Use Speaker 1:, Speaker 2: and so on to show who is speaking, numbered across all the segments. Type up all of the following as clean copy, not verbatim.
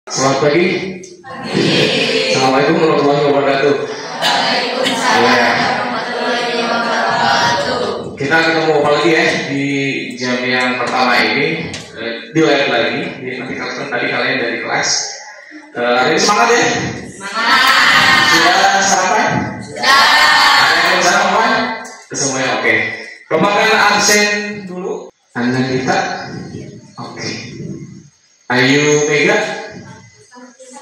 Speaker 1: Selamat pagi. Assalamualaikum warahmatullahi wabarakatuh. Ya. Kita ketemu lagi ya di jam yang pertama ini, di live lagi. Jadi nanti kalian dari kelas. Hari ini semangat ya? Semangat. Sudah sarapan? Sudah. Ada yang sarapan? Semuanya oke. Kemakan absen dulu. Anda kita? Oke. Ayu Mega?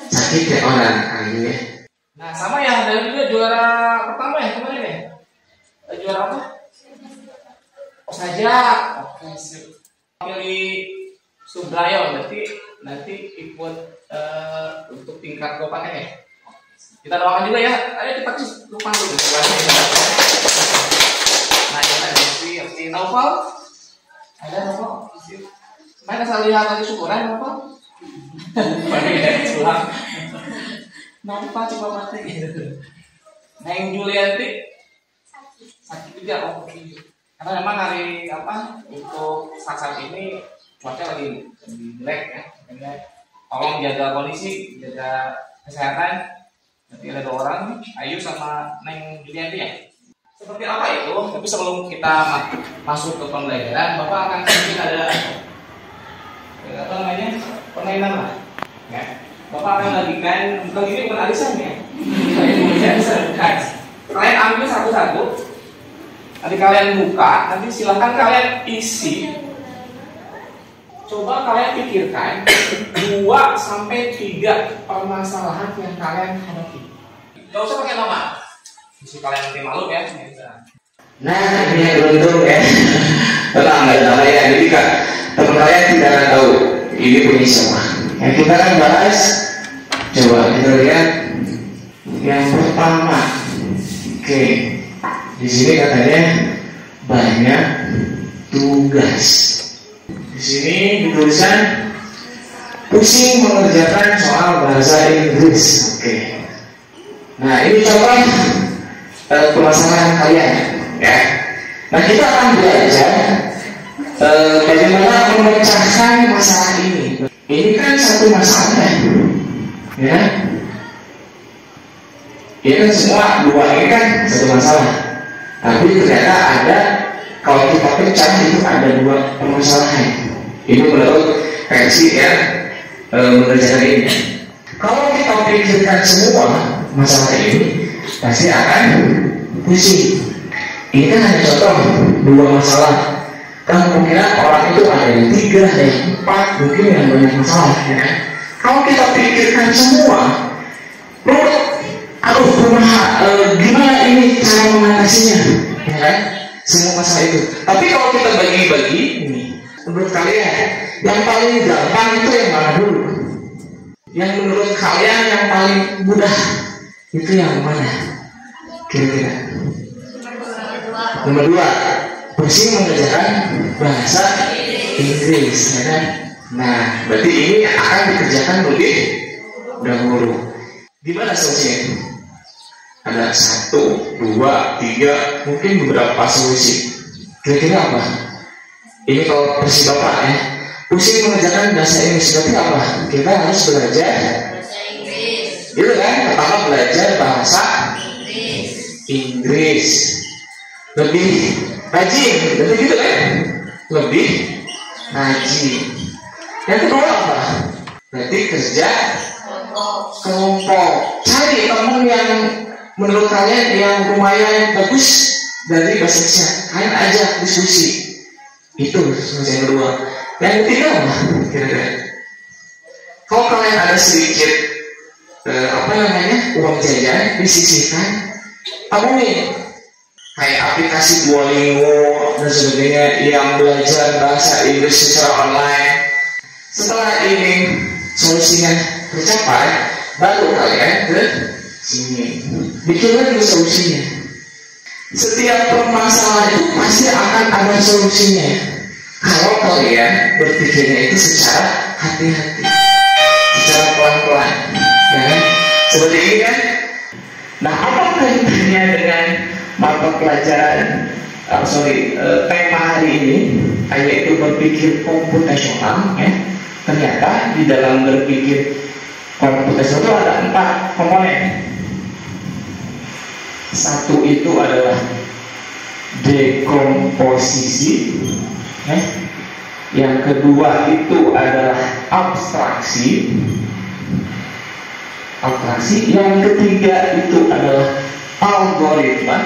Speaker 1: Sakit ya orang Ayu ya.
Speaker 2: Nah sama ya, dari juga juara pertama ya kemarin ya. Juara apa? Oh saja. Oke sip. Pilih Subrayo berarti nanti ikut untuk tingkat kabupaten ya. Kita doakan juga ya. Ayo kita lupa dulu. Nah ini ada si Naufal. Ada Naufal. Mana saya lihat tadi syukuran Naufal. Pulang. Nampak coba mati gitu. Neng Julianti sakit juga karena memang hari untuk saat ini cuaca lagi jelek ya. Makanya tolong jaga kondisi, jaga kesehatan. Nanti ada 2 orang, Ayu sama Neng Julianti ya. Seperti apa itu? Tapi sebelum kita masuk ke pembelajaran, Bapak akan sedikit ada permainan lah. Ya. Bapak akan bagikan, bukan ini bukan arisan ya. Kalian ambil satu-satu. Nanti kalian buka, nanti silahkan kalian isi. Coba kalian pikirkan 2 sampai 3 permasalahan yang kalian hadapi. Gak usah pakai nama. Mesti kalian nanti malu ya.
Speaker 1: Nah ini yang beruntung ya. Tenang nggak ada ya. Jadi kak teman kalian tidak akan tahu ini punya semua. Yang kita akan bahas, coba kita lihat yang pertama. Oke, di sini katanya banyak tugas. Di sini ditulisan pusing mengerjakan soal bahasa Inggris. Oke. Nah ini contoh permasalahan kalian, ya. Nah kita akan belajar bagaimana memecahkan masalah ini. Ini kan satu masalah, ya. Ini kan semua 2 ini kan satu masalah. Tapi ternyata ada, kalau kita pecah itu ada 2 permasalahan. Ini menurut versi ya mengerjakan ini. Kalau kita pikirkan semua masalah ini, pasti akan pusing. Ini kan hanya contoh 2 masalah. Kan kemungkinan orang itu ada yang 3, ada yang 4, mungkin yang banyak masalah ya. Kalau kita pikirkan semua, gimana ini cara mengatasinya, ya kan? Semua masalah itu. Tapi kalau kita bagi-bagi, menurut kalian yang paling gampang itu yang mana dulu? Yang menurut kalian yang paling mudah itu yang mana? Kira-kira? Nomor 2. Pusing mengerjakan bahasa Inggris, ya kan? Nah, berarti ini akan dikerjakan lebih dahulu. Gimana solusinya? Ada 1, 2, 3, mungkin beberapa solusi. Kira-kira apa? Ini kalau versi Bapak ya. Pusing mengerjakan bahasa Inggris, berarti apa? Kita harus belajar bahasa Inggris. Gitu kan? Pertama belajar bahasa Inggris. Lebih rajin, berarti gitu kan? Lebih rajin. Yang kedua apa? Berarti kerja kelompok. Cari teman yang menurut kalian yang lumayan bagus dari bahasa Indonesia. Kalian ajak diskusi. Itu solusi yang kedua. Yang ketiga apa? Kira-kira? Kalau kalian ada sedikit uang jajan disisihkan, tabungin. Kayak aplikasi Duolingo dan sebagainya yang belajar bahasa Inggris secara online. Setelah ini solusinya tercapai, baru kalian ke sini bikin lagi solusinya. Setiap permasalahan itu pasti akan ada solusinya kalau kalian berpikirnya itu secara hati-hati, secara pelan-pelan, ya kan? Seperti ini kan? Nah, apa kaitannya dengan mata pelajaran tema hari ini, yaitu berpikir komputasional ya? Ternyata di dalam berpikir Komputasi itu ada 4 komponen. Satu itu adalah dekomposisi, yang kedua itu adalah abstraksi, yang ketiga itu adalah algoritma,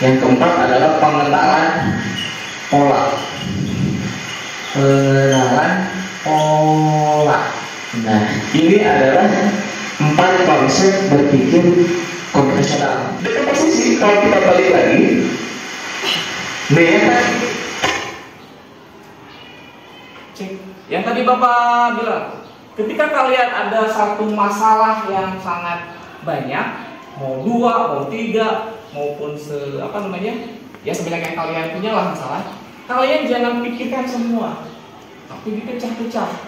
Speaker 1: yang keempat adalah pengenalan pola. Nah, ini adalah 4 konsep berpikir komputasional. Dekomposisi, kalau kita balik lagi,
Speaker 2: yang tadi Bapak bilang, ketika kalian ada satu masalah yang sangat banyak, mau 2, mau 3, maupun ya sebanyak yang kalian punya lah masalah, kalian jangan pikirkan semua, tapi dipecah-pecah.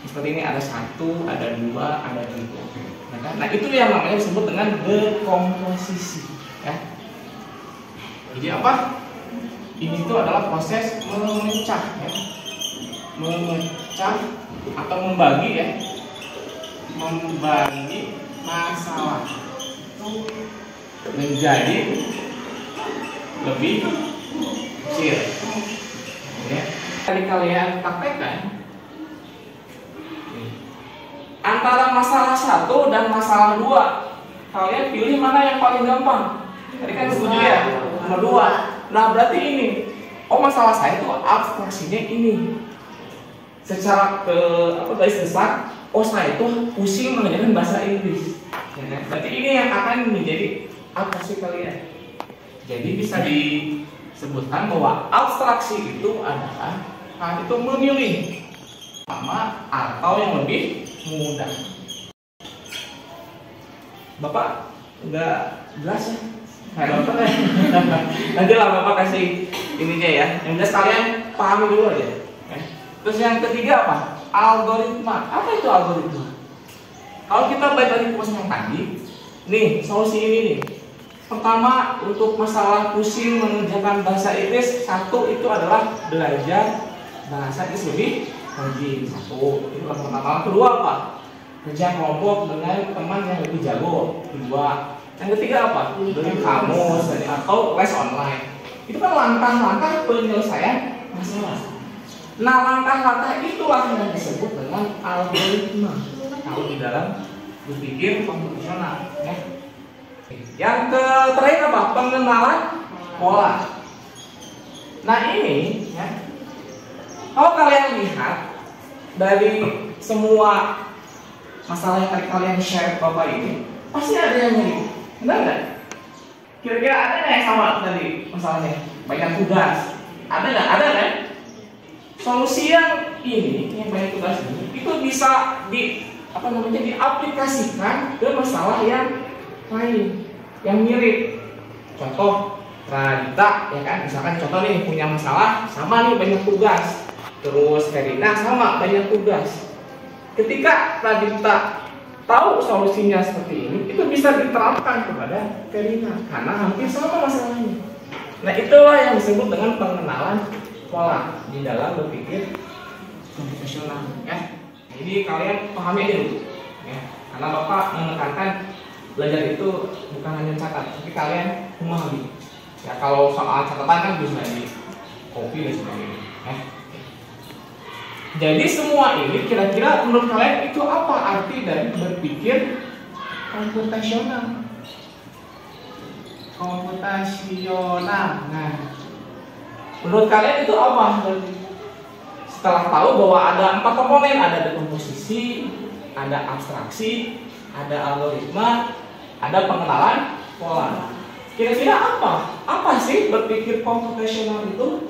Speaker 2: Seperti ini, ada 1, ada 2, ada 3. Nah, itu yang namanya disebut dengan dekomposisi. Ya. Jadi apa? Ini itu adalah proses memecah, ya. Memecah atau membagi, ya. Membagi masalah menjadi lebih kecil. Ya. Tadi kalian praktekkan antara masalah 1 dan masalah 2, kalian pilih mana yang paling gampang. Tadi kan setuju ya, nomor 2. Nah, berarti ini, masalah saya itu abstraksinya ini. Secara garis besar, saya itu pusing mengajarkan bahasa Inggris. Ya, berarti ini yang akan menjadi abstraksi kalian. Jadi bisa disebutkan bahwa abstraksi itu adalah itu memilih sama atau yang lebih mudah. Bapak nggak jelas ya? Kayak dokter ya? Nanti lah Bapak kasih ininya ya. Yang jelas kalian pahami dulu aja. Terus yang ketiga apa? Algoritma. Apa itu algoritma? Kalau kita balik lagi ke yang tadi, nih solusi ini nih. Pertama, untuk masalah pusing mengerjakan bahasa Inggris, 1 itu adalah belajar bahasa Inggris lebih rajin. 1 itu yang pertama. Kedua apa? Kerja kelompok dengan teman yang lebih jago. 2. Yang ketiga apa? Beli kamus atau les online. Itu kan langkah-langkah penyelesaian masalah. Nah, langkah-langkah itulah yang disebut dengan algoritma kalau di dalam berpikir komputasional. Ya. Yang terakhir apa? Pengenalan pola. Nah ini, ya, kalau kalian lihat dari semua masalah yang tadi kalian share Bapak ini, pasti ada yang mirip, benar nggak? Kira-kira ada nggak yang sama tadi masalahnya? Banyak tugas, ada nggak? Ada kan? Solusi yang ini, yang banyak tugas ini, itu bisa diaplikasikan ke masalah yang lain, yang mirip. Contoh, Radita, ya kan? Misalkan contoh nih punya masalah sama nih banyak tugas. Terus Verina sama banyak tugas. Ketika Radita tahu solusinya seperti ini, itu bisa diterapkan kepada Verina karena hampir sama masalahnya. Nah, itulah yang disebut dengan pengenalan pola di dalam berpikir komputasional, ya. Jadi kalian pahami aja dulu, ya. Karena Bapak menekankan belajar itu bukan hanya catat, tapi kalian memahami. Ya, kalau soal catatan kan bisa di copy dan sebagainya. Jadi semua ini kira-kira menurut kalian itu apa arti dari berpikir komputasional? Nah, menurut kalian itu apa? Setelah tahu bahwa ada 4 komponen, ada dekomposisi, ada abstraksi, ada algoritma, ada pengenalan pola. Kira-kira apa? Apa sih berpikir komputasional itu?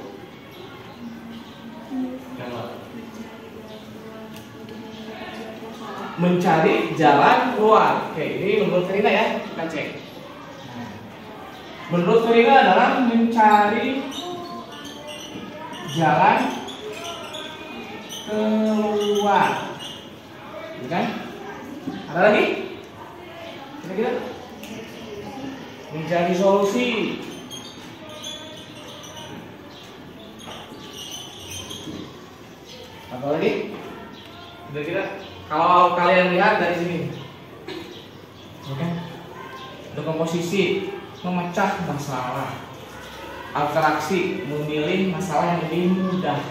Speaker 2: Mencari jalan keluar. Oke, ini menurut Verina ya, kita cek. Menurut Verina adalah mencari jalan keluar. Kan? Ada lagi? Kira-kira? Mencari solusi. Apa lagi? Kira-kira kalau kalian lihat dari sini, oke, dekomposisi memecah masalah, abstraksi memilih masalah yang lebih mudah,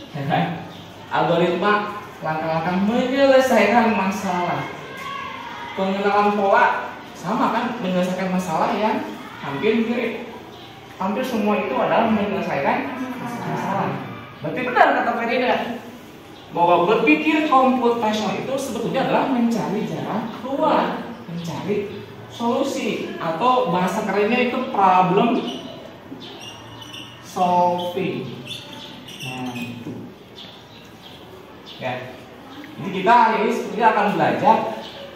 Speaker 2: ya kan? Algoritma langkah-langkah menyelesaikan masalah, pengenalan pola sama kan, menyelesaikan masalah yang hampir mirip. Hampir semua itu adalah menyelesaikan masalah. Berarti benar kata Ferdinand bahwa berpikir komputasional itu sebetulnya adalah mencari jalan keluar, mencari solusi, atau bahasa kerennya itu problem solving. Nah, ya. Jadi kita hari ini sebetulnya akan belajar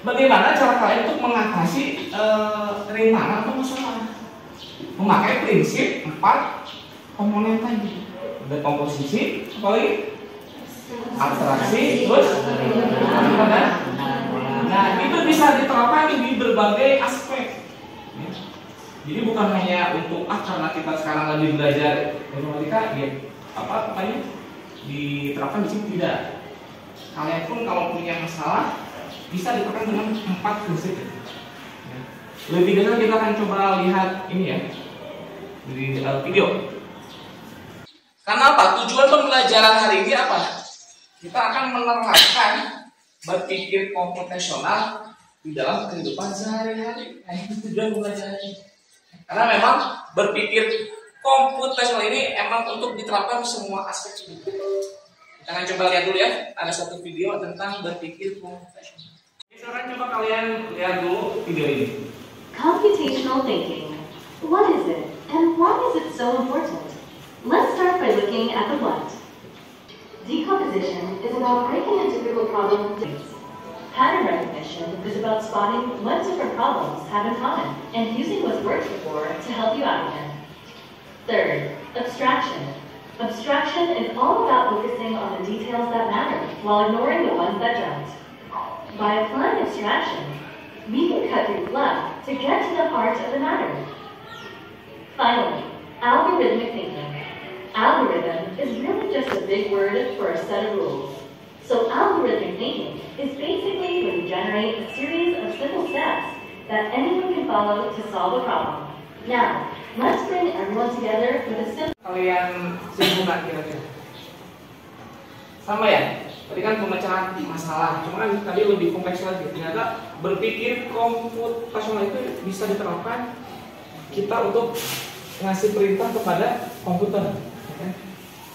Speaker 2: bagaimana cara kalian untuk mengatasi rintangan atau masalah. Memakai prinsip 4 komponen tadi. Dekomposisi, abstraksi, terus nah itu bisa diterapkan di berbagai aspek. Jadi bukan hanya untuk karena kita sekarang lagi belajar matematika, ya diterapkan di sini, tidak. Kalian pun kalau punya masalah bisa diterapkan dengan 4 prinsip. Lebih detail kita akan coba lihat ini ya di video. Karena apa? Tujuan pembelajaran hari ini apa? Kita akan menerapkan berpikir komputasional di dalam kehidupan sehari-hari. Nah, itu tujuan pembelajaran ini. Karena memang berpikir komputasional ini emang untuk diterapkan semua aspek hidup. Kita akan coba lihat dulu ya. Ada satu video tentang berpikir komputasional. Sekarang coba kalian lihat dulu video ini.
Speaker 3: Computational thinking. What is it, and why is it so important? Let's start by looking at the what. Decomposition is about breaking a difficult problem into pieces. Pattern recognition is about spotting what different problems have in common and using what's worked before to help you out again. Third, abstraction. Abstraction is all about focusing on the details that matter while ignoring the ones that don't. By applying abstraction, we can cut through fluff to get to the heart of the matter. Finally, algorithmic thinking. Algorithm is really just a big word for a set of rules. So algorithmic thinking is basically when you generate a series of simple steps that anyone can follow to solve a problem. Now, let's bring everyone together with a simple...
Speaker 2: Kalian simpulkan kira-kira sama ya? Tadi kan pemecahan masalah, cuma kan tadi lebih kompleks lagi. Ternyata berpikir komputasional itu bisa diterapkan kita untuk ngasih perintah kepada komputer.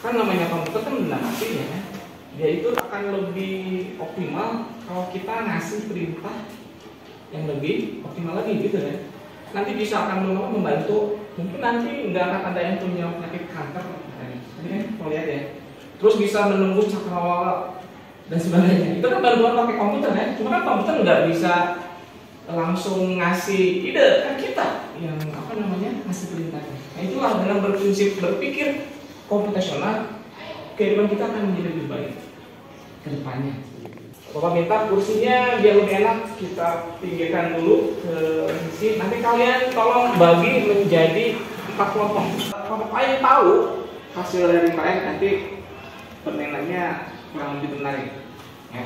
Speaker 2: Kan namanya komputer kan benda mati ya, dia itu akan lebih optimal kalau kita ngasih perintah yang lebih optimal lagi gitu ya. Nanti bisa akan membantu, mungkin nanti nggak akan ada yang punya penyakit kanker, ini kan kalau lihat ya. Terus bisa menembus cakrawala dan sebagainya. Itu kan bantuan pakai komputer ya. Cuma kan komputer nggak bisa langsung ngasih ide, kan kita yang ngasih perintahnya. Nah itulah dalam berprinsip berpikir komputasional, kehidupan kita akan menjadi lebih baik ke depannya. Bapak minta kursinya biar lebih enak, kita pinggirkan dulu ke sisi. Nanti kalian tolong bagi menjadi 4 kelompok. Kelompok kalian tahu hasil dari kalian, nanti penilaiannya kurang lebih menarik. Ya.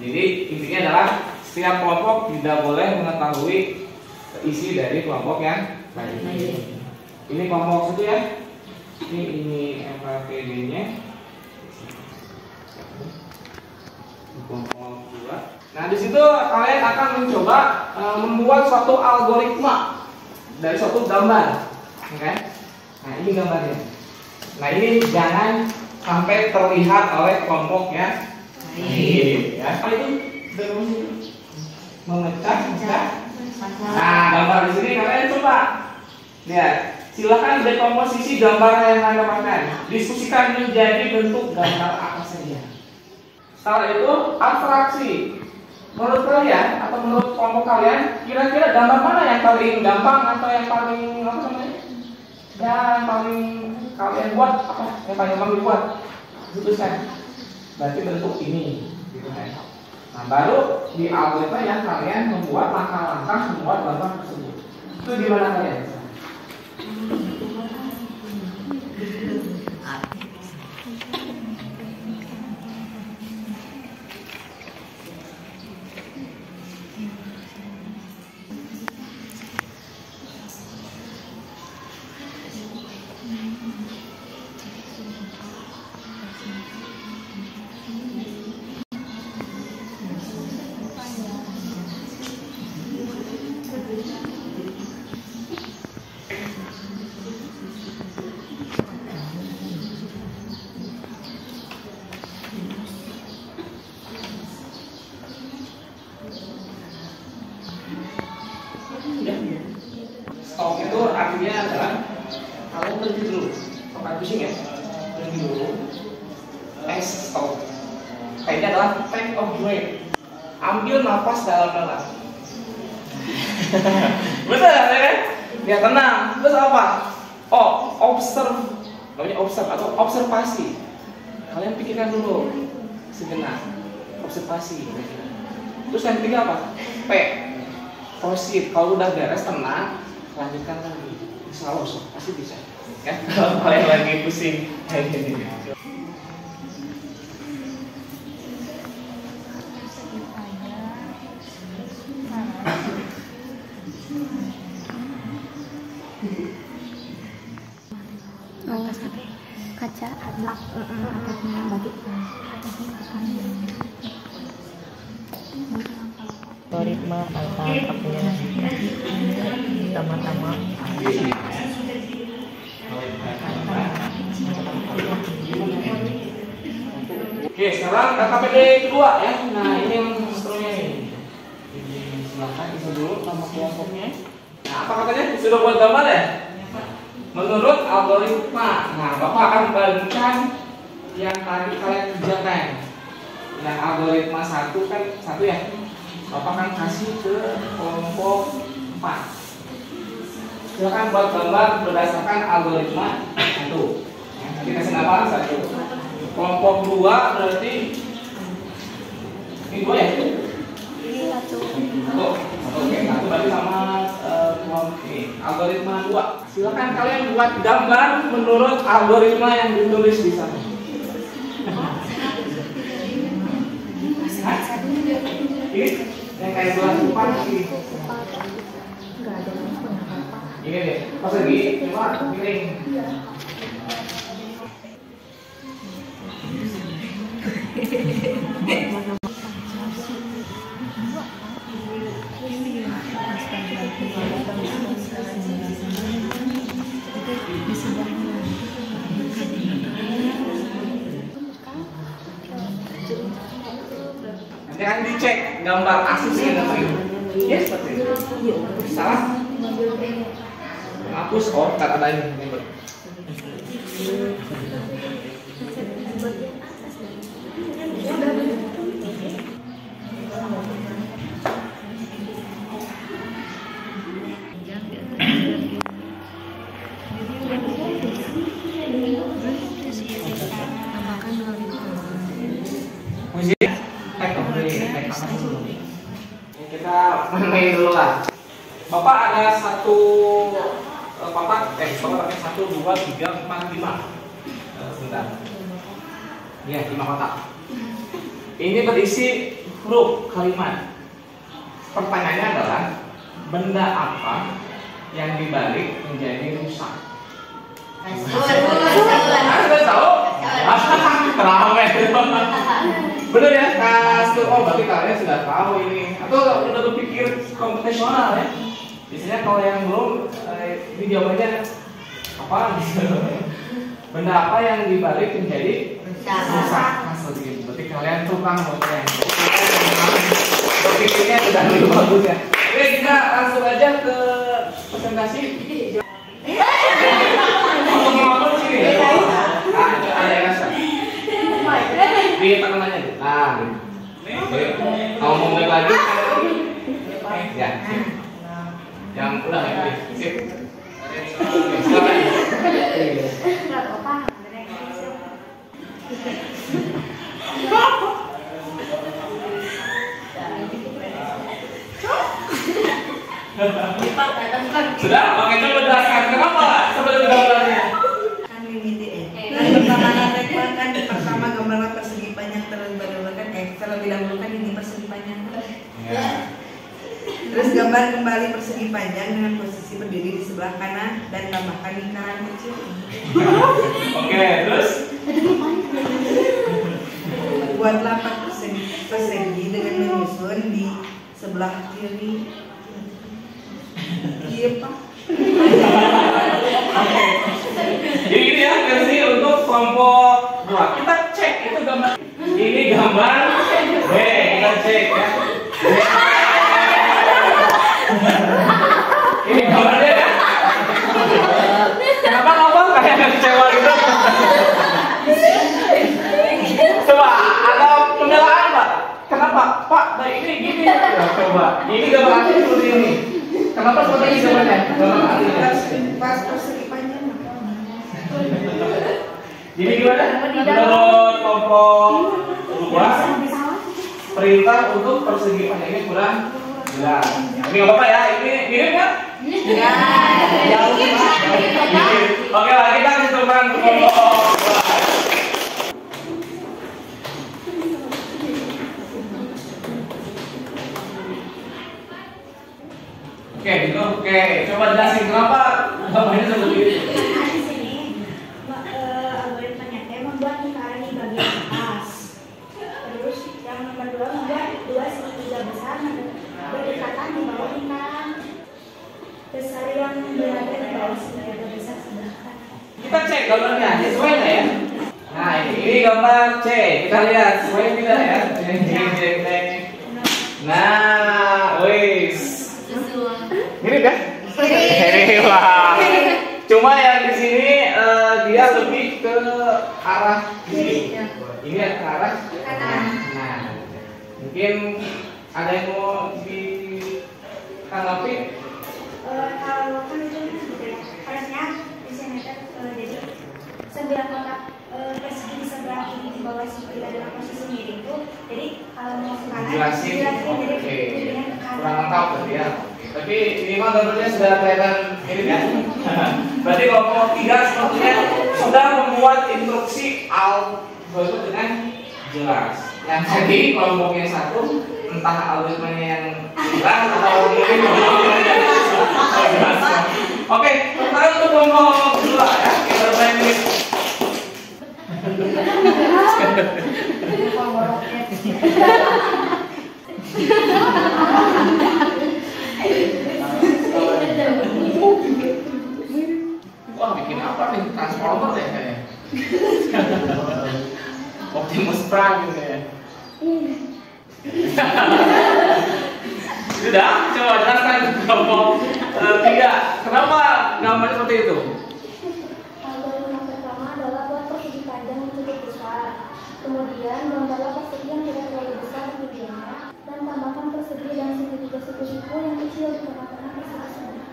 Speaker 2: Jadi intinya adalah setiap kelompok tidak boleh mengetahui isi dari kelompok yang lain. Ini kelompok 1 ya. Ini FAPD-nya. Kelompok 2. Nah, di situ kalian akan mencoba membuat suatu algoritma dari suatu gambar. Oke? Nah, ini gambarnya. Nah, ini jangan sampai terlihat oleh kelompok ya. Ya, kali itu memecah. Nah, gambar di sini kalian coba lihat. Silakan dekomposisi gambar yang Anda dapatkan. Diskusikan menjadi bentuk gambar apa saja. Setelah itu abstraksi. Menurut kalian atau menurut kelompok kalian, kira-kira gambar mana yang paling gampang atau yang paling yang paling kalian buat apa? Yang paling gampang dibuat? Putuskan. Berarti bentuk ini. Gitu kan? Nah, baru di algoritma yang kalian membuat langkah-langkah membuat gambar tersebut. Itu gimana kalian? Stop itu artinya adalah kalian berhenti dulu. Bukan pusing ya, berhenti dulu. Stop. Kayaknya adalah take a break. Ambil nafas dalam-dalam. Betul ya kan? Ya tenang. Terus apa? Oh, observe. Namanya observe atau observasi. Kalian pikirkan dulu sejenak. Observasi. Terus yang ketiga apa? P. Proceed. Kalau udah beres tenang, lanjutkan lagi. Selalu pasti bisa. Ya, kalau kalian lagi pusing kayak gini.
Speaker 4: Kaca atapnya bagi
Speaker 5: algoritma alfabetnya pertama-tama
Speaker 2: Oke, sekarang KKPD kedua ya. Nah, ini yang seterusnya nih. Silahkan isi dulu nama kelompoknya. Nah, apa katanya? Sudah buat gambar ya? Menurut algoritma. Nah, Bapak akan bagikan yang tadi kalian kerjakan. Yang algoritma satu kan satu ya. Bapak akan kasih ke kelompok 4. Silakan buat gambar berdasarkan algoritma satu. Nanti kasih nama satu. Kelompok 2 berarti ini 2 ya?
Speaker 4: ini satu.
Speaker 2: Oke, satu berarti sama kelompok ini. Algoritma 2. Silakan kalian buat gambar menurut algoritma yang ditulis di sana. Ini yang kayak gelas depan ini. Ini deh, pas lagi cuma miring. Nanti akan dicek gambar aslinya nanti. Ya seperti itu. Salah? Hapus, oh tak ada ini. Kita main dulu lah. Bapak ada satu kotak, Bapak pakai 1, 2, 3, 4, 5. Sebentar. Ya, 5 kotak. Ini berisi huruf kalimat. Pertanyaannya adalah benda apa yang dibalik menjadi rusak? Sudah tahu? Ramai. Bener ya, kasur. Oh, berarti kalian sudah tahu ini. Atau udah berpikir komputasional ya? Biasanya kalau yang belum, ini jawabannya apa? Benda apa yang dibalik menjadi rusak? Kasur gitu. Berarti kalian tukang motor. Berpikirnya sudah lebih bagus ya. Oke, kita langsung aja ke presentasi. Ngomong-ngomong sini ya. Ada yang rasa. Di tekan aja deh. Nah, kalau mau mulai lagi, ya. Yang udah ya, sip. Silakan. Sudah, makanya berdasarkan kenapa? Sebelum gambarnya.
Speaker 5: kan limit kan pertama gambar persegi panjang terlebih dahulu kan ini persegi panjang.
Speaker 2: Ya.
Speaker 5: Terus gambar kembali persegi panjang dengan posisi berdiri di sebelah kanan dan tambahkan lingkaran kecil.
Speaker 2: Oke, terus
Speaker 5: Buatlah 4 persegi dengan menyusun di sebelah kiri. Iya Pak.
Speaker 2: jadi ini ya versi untuk kelompok 2. Kita cek itu gambar. Ini gambar B, kita cek ya. Ini gambarnya ya.
Speaker 5: Pas persegi panjang.
Speaker 2: Jadi gimana? Menurut kelompok 2, perintah untuk persegi panjangnya kurang jelas. Ini nggak apa-apa ya, ini mirip kan?
Speaker 5: Ya.
Speaker 2: Oke lah, kita kesimpulan untuk kelompok 2. Oke, coba jelasin kenapa gambarnya seperti itu.
Speaker 4: Nah, di sini algoritmanya membuat lingkaran di bagian atas. Terus yang nomor 2 membuat dua segitiga besar berdekatan di bawah lingkaran besar yang berada di bawah segitiga besar sebelah kanan.
Speaker 2: Kita cek gambarnya, sesuai nggak ya? Nah ini gambar C, kita lihat sesuai tidak ya? Nah, wis. Mirip kan? Mirip lah. Cuma yang di sini dia lebih ke arah kiri. Ini ke arah kanan. Nah, mungkin ada yang mau ditanggapi?
Speaker 4: Kalau kan itu gitu ya, harusnya disemeter jadi 9 kotak persegi di sebelah kiri di bawah segitiga dalam posisi miring itu. Jadi kalau mau ke kanan,
Speaker 2: Jelasin.
Speaker 4: jadi
Speaker 2: Oke.
Speaker 4: jadinya ke kanan.
Speaker 2: Kurang lengkap berarti ya. Tapi minimal gambarnya sudah kelihatan mirip ya. Berarti kelompok 3 sepertinya sudah membuat instruksi algoritma dengan jelas. Yang tadi kelompoknya 1 entah algoritmanya yang jelas atau mungkin jelas. Oke, sekarang untuk kelompok 2 ya. Kita bermain ini. Wah, bikin apa nih? Transformer deh kayaknya. Optimus Prime gitu ya. Sudah, coba jelaskan kelompok 3. Kenapa gambar seperti itu?
Speaker 4: Algoritma pertama adalah buat persegi panjang yang cukup besar. Kemudian gambarlah persegi yang tidak terlalu besar tujuannya dan tambahkan persegi dan segitiga siku-siku yang kecil di tengah-tengah persegi sebelah.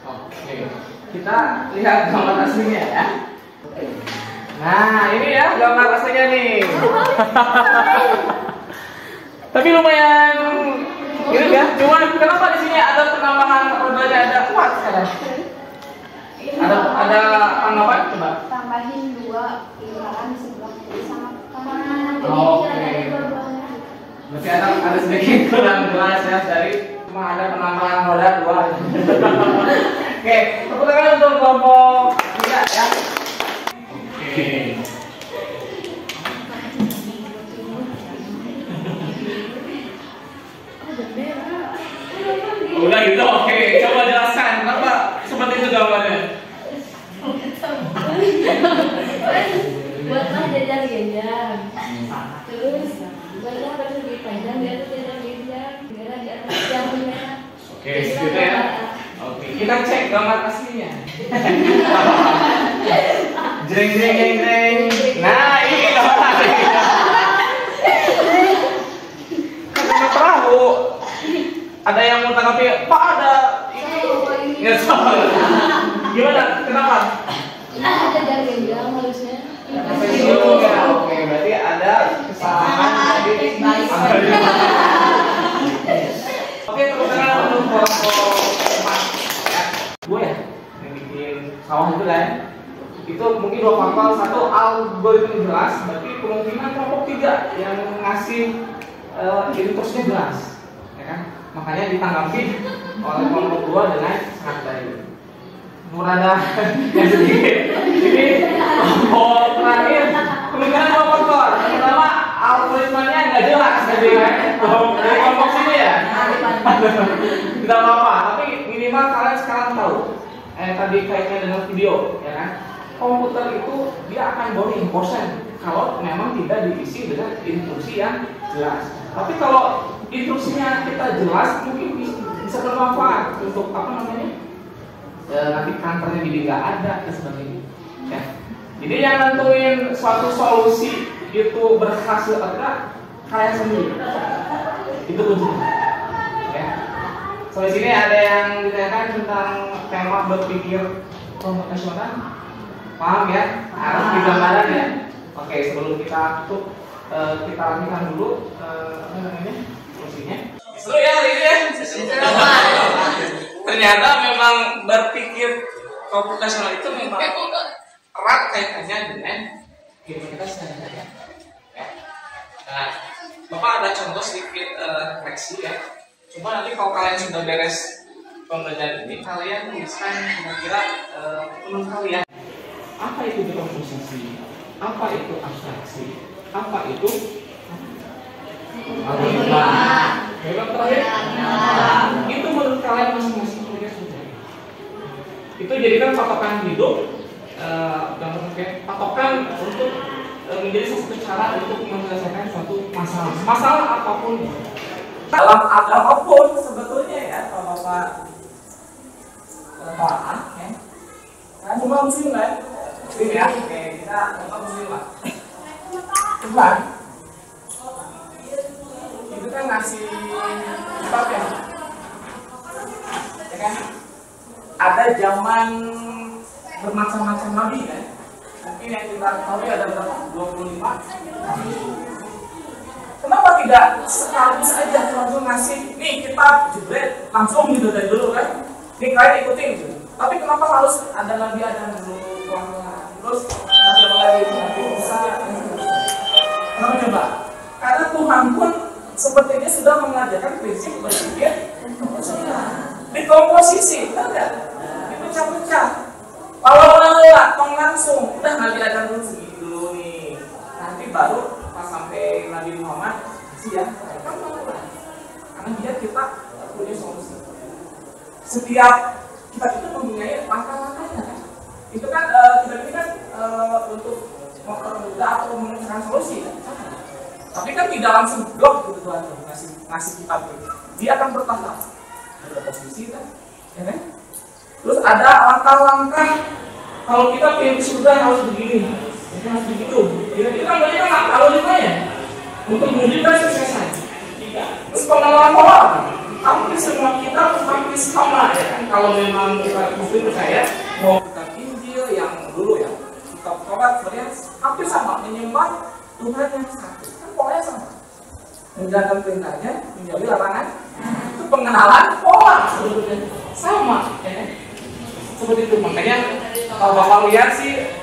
Speaker 2: Oke, kita lihat gambar aslinya ya. Nah, ini ya gambar aslinya nih. Tapi lumayan gitu ya. Cuman kenapa di sini ada penambahan rodanya ada kuat sekarang? Ada tanggapan coba?
Speaker 4: Tambahin 2 lingkaran di sebelah kiri sama kanan. Jadi
Speaker 2: Oke.
Speaker 4: tidak ada dua-duanya.
Speaker 2: Berarti ada sedikit kurang jelas ya dari cuma ada penambahan roda 2. Oke, tepuk tangan untuk kelompok 3 ya. Oke. Udah gitu, oke. Coba jelaskan kenapa seperti itu gambarnya.
Speaker 6: Buatlah jajar-jajar. Terus buatlah persegi panjang di atas jajar-jajar. Segera di atas yang merah.
Speaker 2: Oke, gitu ya. Oke, kita cek gambar aslinya. Jreng jreng jreng jreng. Nah, ini gambar aslinya. Kan perahu. Ada yang mau tanggapi? Pak ada itu. Nggak sabar. Gimana? Kenapa?
Speaker 6: Nah, jajar-jajar harusnya.
Speaker 2: Oke, berarti ada kesalahan tadi. Oke, terus sekarang untuk kelompok 4 ya. Gue ya yang bikin sawah itu kan. Itu mungkin 2 faktor. 1 algoritma jelas, berarti kemungkinan kelompok 3 yang ngasih instruksinya jelas, ya kan? Makanya ditanggapi oleh kelompok 2 dengan sangat baik. Murada yang sedikit. Ini kelompok terakhir kemungkinan 2 faktor. Pertama, algoritmanya nggak jelas tadi kan. Dari kelompok sini ya. Tidak apa-apa, tapi minimal kalian sekarang tahu. Tadi kaitnya dengan video, ya kan? Komputer itu dia akan boring, bosan kalau memang tidak diisi dengan instruksi yang jelas. Tapi kalau instruksinya kita jelas, mungkin bisa bermanfaat untuk apa namanya? Nanti kantornya jadi nggak ada dan sebagainya. Ya. Jadi yang nentuin suatu solusi itu berhasil atau tidak, kalian sendiri. Itu kuncinya. Ya. So di sini ada yang ditanyakan tentang tema berpikir komputasional. Paham ya? Harus di gambaran ya. Oke, sebelum kita tutup, kita lanjutkan dulu apa namanya fungsinya. Seru ya hari ini ya. Ternyata memang berpikir komputasional itu memang erat kaitannya dengan kita sehari-hari. Ya. Nah, Bapak ada contoh sedikit refleksi ya. Cuma nanti kalau kalian sudah beres pembelajaran ini, kalian tuliskan kira-kira menurut kalian apa itu dekomposisi, apa itu abstraksi, apa itu algoritma. Yang terakhir, itu menurut kalian masing-masing kuliah sudah. Itu jadikan patokan hidup dan patokan untuk menjadi satu cara untuk menyelesaikan suatu masalah apapun. Dalam agama pun sebetulnya ya, kalau Bapak telaah ya, kan cuma muslim kan? Muslim ya, oke kita Bapak muslim lah. Tuhan itu kan ngasih kitab ya, ya kan? Ada zaman bermacam-macam nabi kan? Mungkin yang kita tahu ada berapa? 25. Kenapa tidak sekaligus aja langsung ngasih nih kitab jebret langsung gitu dari dulu kan? Nih kalian ikutin gitu. Tapi kenapa harus ada nabi ada dulu terus nabi lagi nanti bisa? Kenapa coba? Karena Tuhan pun sepertinya sudah mengajarkan prinsip berpikir di komposisi, enggak? Dipecah-pecah. Kalau menolak langsung, udah nabi ada dulu segitu nih. Nanti baru pas sampai Nabi Muhammad ya, kan karena dia kita punya solusi. Setiap kita itu mempunyai langkah-langkahnya kan. Itu kan kita ini kan untuk mempermudah atau menemukan solusi kan. Tapi kan tidak langsung blok gitu Tuhan ngasih kitab itu. Dia akan bertahap. Ada posisi kan, ya kan? Terus ada langkah-langkah kalau kita pilih surga harus begini. Ini harus begitu. Kita banyak kan kalau dimana untuk mewujudkan kesuksesan. Terus pengenalan pola, hampir semua kita hampir sama ya kan. Kalau memang kita mesti percaya mau kitab Injil yang dulu ya, kitab Taurat sebenarnya hampir sama menyembah Tuhan yang satu. Kan polanya sama. Menjalankan perintahnya, menjauhi larangan. Itu pengenalan pola sebetulnya sama ya kan. Seperti itu makanya kalau Bapak lihat sih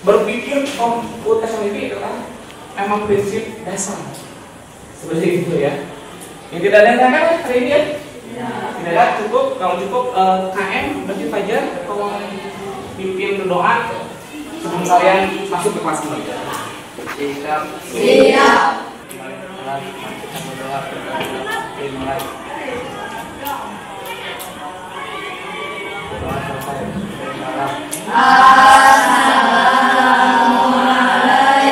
Speaker 2: berpikir komputasional itu kan memang prinsip dasar seperti itu ya. Yang tidak ada yang kan hari ini ya? Tidak ada, cukup kalau cukup KM berarti Fajar tolong pimpin doa sebelum kalian masuk ke kelas ini. Siap. Siap.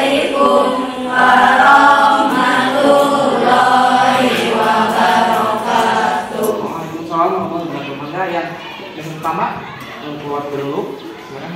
Speaker 6: Assalamualaikum warahmatullahi wabarakatuh.
Speaker 2: Waalaikumsalam warahmatullahi wabarakatuh. Yang pertama keluar dulu, sekarang